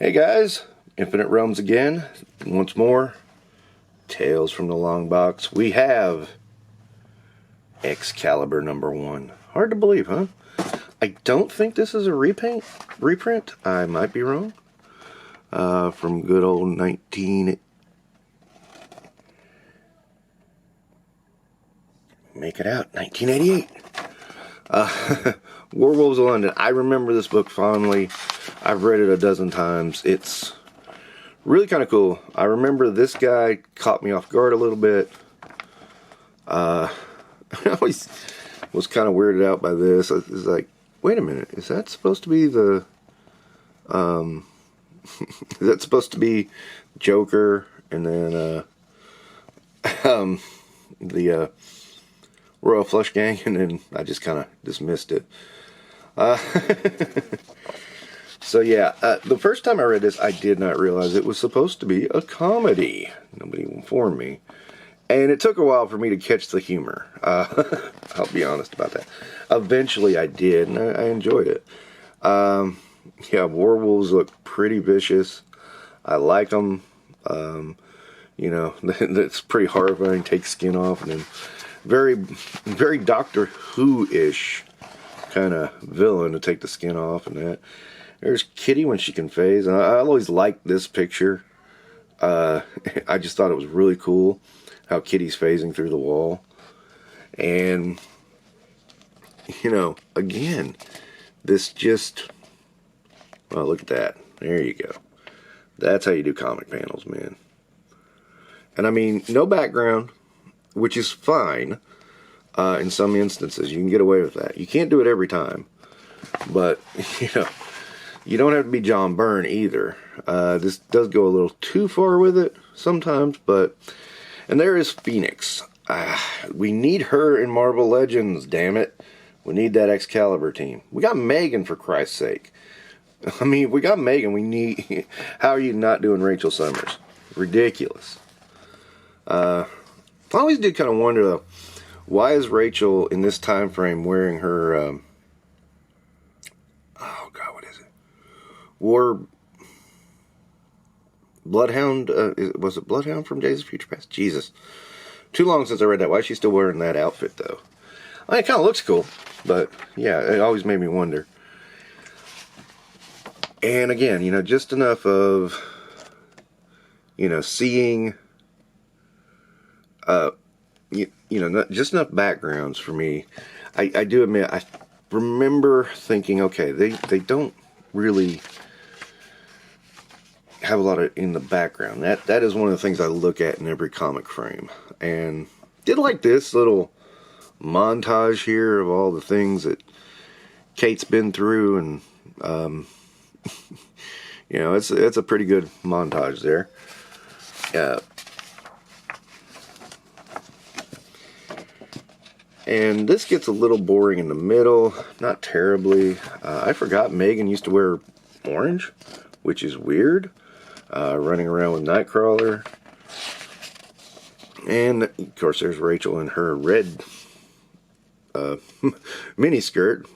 Hey guys, Infinite Realms again. Once more, Tales from the Longbox. We have Excalibur #1. Hard to believe, huh? I don't think this is a reprint. I might be wrong. From good old 19... Make it out, 1988. Werewolves of London. I remember this book fondly. I've read it a dozen times. It's really kind of cool. I remember this guy caught me off guard a little bit. I always was kind of weirded out by this. I was like, wait a minute, is that supposed to be the is that supposed to be Joker and then the Royal Flush Gang? And then I just kind of dismissed it. So yeah, the first time I read this, I did not realize it was supposed to be a comedy. Nobody informed me. And it took a while for me to catch the humor. I'll be honest about that. Eventually I did, and I enjoyed it. Yeah, werewolves look pretty vicious. I like them. You know, that's pretty horrifying. Take skin off, and then very Doctor Who-ish kind of villain to take the skin off and that. There's Kitty when she can phase, and I always liked this picture. I just thought it was really cool how Kitty's phasing through the wall. And, you know, again, this just, well, look at that. There you go. That's how you do comic panels, man. And I mean, no background, which is fine. In some instances, you can get away with that. You can't do it every time. But, you know, you don't have to be John Byrne either. This does go a little too far with it sometimes, but... And there is Phoenix. We need her in Marvel Legends, damn it. We need that Excalibur team. We got Megan, for Christ's sake. I mean, we got Megan. We need... How are you not doing Rachel Summers? Ridiculous. I always did kind of wonder, though, why is Rachel in this time frame wearing her... oh, God, what is it? War... Bloodhound, was it Bloodhound from Days of Future Past? Jesus. Too long since I read that. Why is she still wearing that outfit, though? I mean, it kind of looks cool, but, yeah, it always made me wonder. And, again, you know, just enough of, you know, seeing, you know, just enough backgrounds for me. I do admit, I remember thinking, okay, they don't really... have a lot of in the background. That is one of the things I look at in every comic frame. And did like this little montage here of all the things that Kate's been through, and you know, it's a pretty good montage there. And this gets a little boring in the middle, not terribly. I forgot Megan used to wear orange, which is weird. Running around with Nightcrawler. And, of course, there's Rachel in her red miniskirt.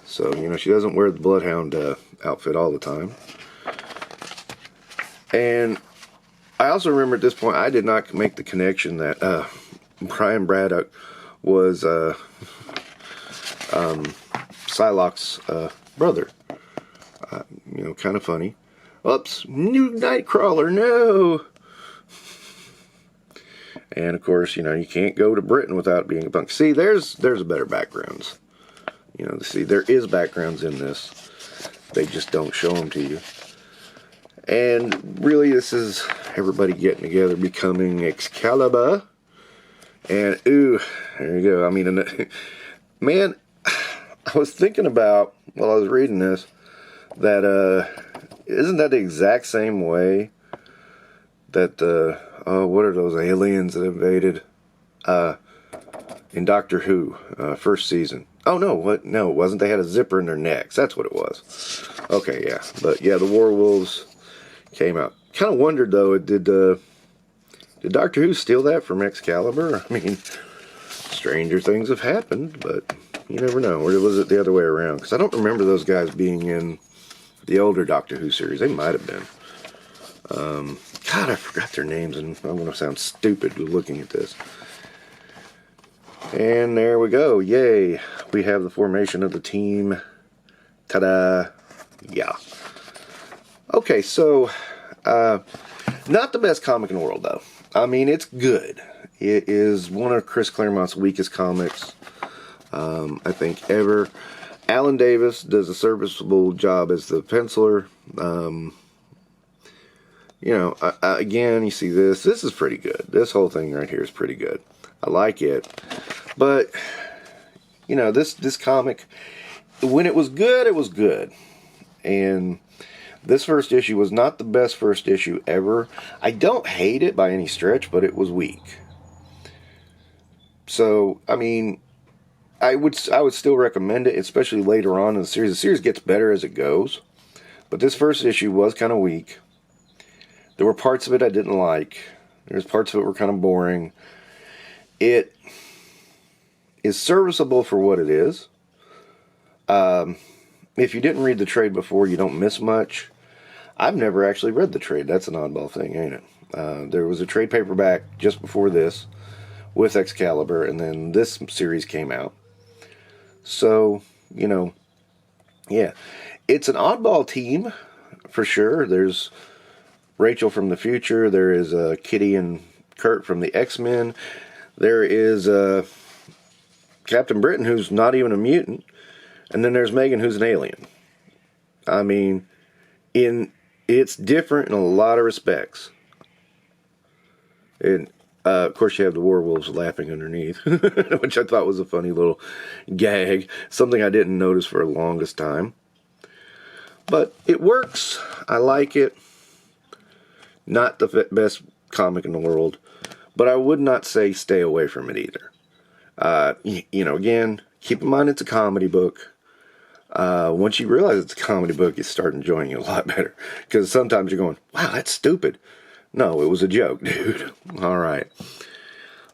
So, you know, she doesn't wear the Bloodhound outfit all the time. And I also remember at this point, I did not make the connection that Brian Braddock was Psylocke's brother. You know, kind of funny. Oops, new Nightcrawler, no! And of course, you know, you can't go to Britain without being a punk. See, there's a better backgrounds. You know, see, there is backgrounds in this. They just don't show them to you. And really, this is everybody getting together, becoming Excalibur. And, ooh, there you go. I mean, man, I was thinking about, while I was reading this, that, isn't that the exact same way that, what are those aliens that invaded, in Doctor Who, first season? Oh, no, what? No, it wasn't. They had a zipper in their necks. That's what it was. Okay, yeah. But, yeah, the werewolves came out. Kind of wondered, though, did Doctor Who steal that from Excalibur? I mean, stranger things have happened, but you never know. Or was it the other way around? Because I don't remember those guys being in The older Doctor Who series. They might have been. God, I forgot their names, and I'm going to sound stupid looking at this. And there we go. Yay. We have the formation of the team. Ta-da. Yeah. Okay, so, not the best comic in the world, though. I mean, it's good. It is one of Chris Claremont's weakest comics, I think, ever. Alan Davis does a serviceable job as the penciler. You know, again, you see this. This is pretty good. This whole thing right here is pretty good. I like it. But, you know, this comic, when it was good, it was good. And this first issue was not the best first issue ever. I don't hate it by any stretch, but it was weak. So, I mean, I would still recommend it, especially later on in the series. The series gets better as it goes. But this first issue was kind of weak. There were parts of it I didn't like. There's parts of it were kind of boring. It is serviceable for what it is. If you didn't read the trade before, you don't miss much. I've never actually read the trade. That's an oddball thing, ain't it? There was a trade paperback just before this with Excalibur, and then this series came out. So, you know, yeah. It's an oddball team, for sure. There's Rachel from the future. There is Kitty and Kurt from the X-Men. There is Captain Britain, who's not even a mutant. And then there's Megan, who's an alien. I mean, it's different in a lot of respects. And, of course, you have the werewolves laughing underneath, which I thought was a funny little gag. Something I didn't notice for the longest time. But it works. I like it. Not the best comic in the world, but I would not say stay away from it either. You know, again, keep in mind it's a comedy book. Once you realize it's a comedy book, you start enjoying it a lot better. Because sometimes you're going, wow, that's stupid. No, it was a joke, dude. All right.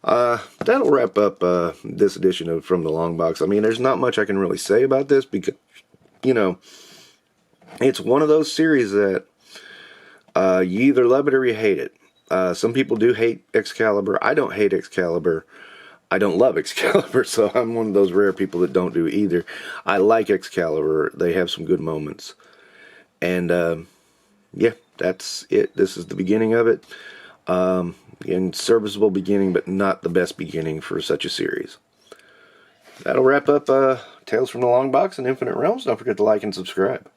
That'll wrap up this edition of From the Longbox. I mean, there's not much I can really say about this because, you know, it's one of those series that you either love it or you hate it. Some people do hate Excalibur. I don't hate Excalibur. I don't love Excalibur, so I'm one of those rare people that don't do either. I like Excalibur. They have some good moments. And, yeah, that's it. This is the beginning of it. Again, serviceable beginning, but not the best beginning for such a series. That'll wrap up Tales from the Longbox and Infinite Realms. Don't forget to like and subscribe.